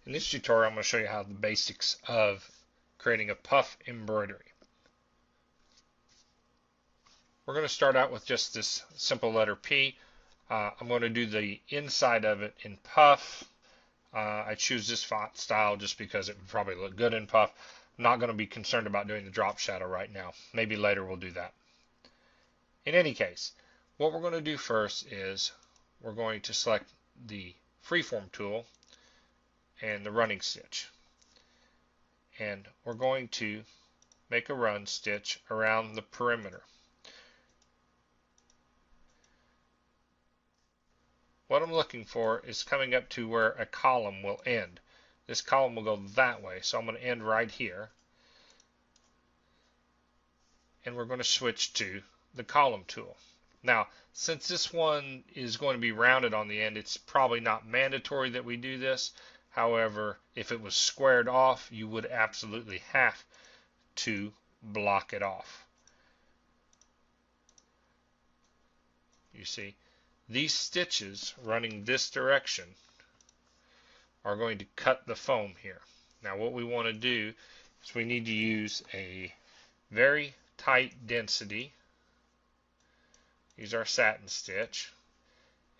In this tutorial, I'm going to show you how the basics of creating a puff embroidery. We're going to start out with just this simple letter P. I'm going to do the inside of it in puff. I choose this font style just because it would probably look good in puff. I'm not going to be concerned about doing the drop shadow right now. Maybe later we'll do that. In any case, what we're going to do first is we're going to select the freeform tool and the running stitch. And we're going to make a run stitch around the perimeter. What I'm looking for is coming up to where a column will end. This column will go that way, so I'm going to end right here. And we're going to switch to the column tool. Now, since this one is going to be rounded on the end, it's probably not mandatory that we do this. However, if it was squared off, you would absolutely have to block it off. You see, these stitches running this direction are going to cut the foam here. Now what we want to do is we need to use a very tight density. Use our Satin Stitch,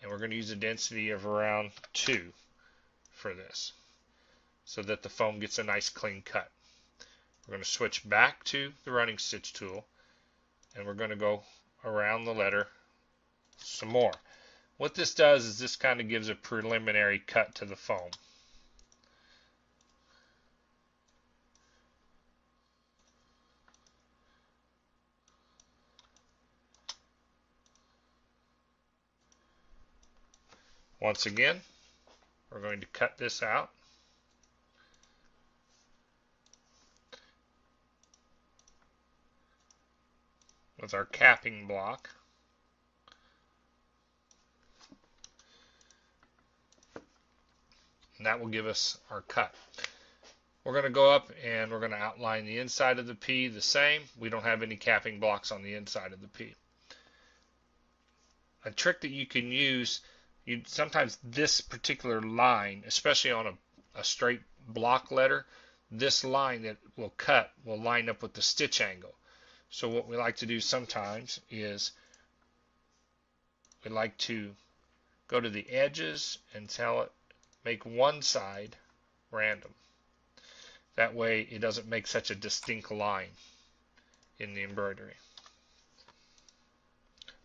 and we're going to use a density of around 2 for this, so that the foam gets a nice clean cut. We're going to switch back to the running stitch tool, and we're going to go around the letter some more. What this does is this kind of gives a preliminary cut to the foam. Once again, we're going to cut this out. With our capping block. And that will give us our cut. We're going to go up and we're going to outline the inside of the P the same. We don't have any capping blocks on the inside of the P. A trick that you can use, sometimes this particular line, especially on a straight block letter, this line that will cut will line up with the stitch angle. So what we like to do sometimes is we like to go to the edges and tell it make one side random. That way it doesn't make such a distinct line in the embroidery.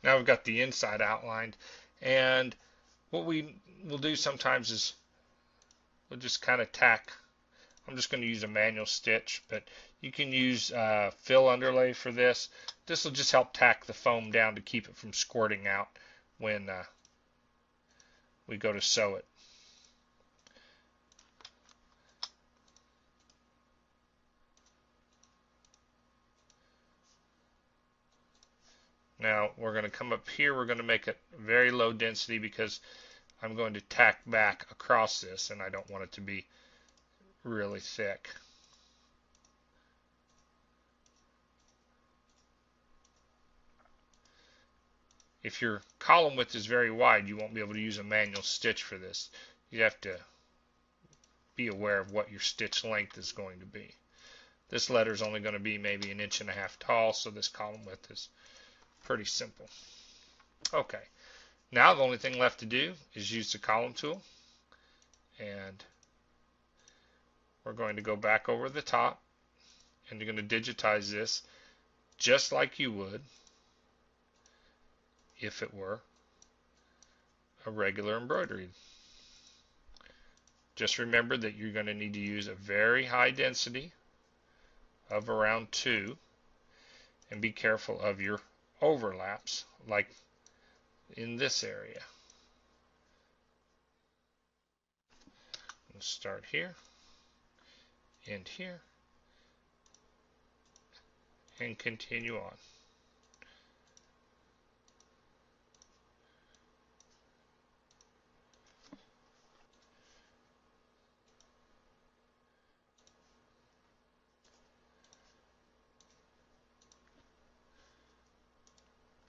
Now we've got the inside outlined, and what we will do sometimes is we'll just kind of tack. I'm just going to use a manual stitch, but you can use fill underlay for this. This will just help tack the foam down to keep it from squirting out when we go to sew it. Now we're going to come up here, we're going to make it very low density because I'm going to tack back across this and I don't want it to be really thick. If your column width is very wide, you won't be able to use a manual stitch for this. You have to be aware of what your stitch length is going to be. This letter is only going to be maybe 1.5 inches tall, so this column width is pretty simple. Okay, now the only thing left to do is use the column tool, and we're going to go back over the top, and you're going to digitize this just like you would if it were a regular embroidery. Just remember that you're going to need to use a very high density of around 2, and be careful of your overlaps like in this area. Let's start here, end here, and continue on.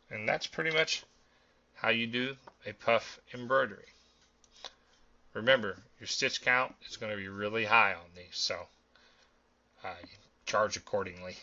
And that's pretty much how you do a puff embroidery. Remember, your stitch count is going to be really high on these, so charge accordingly.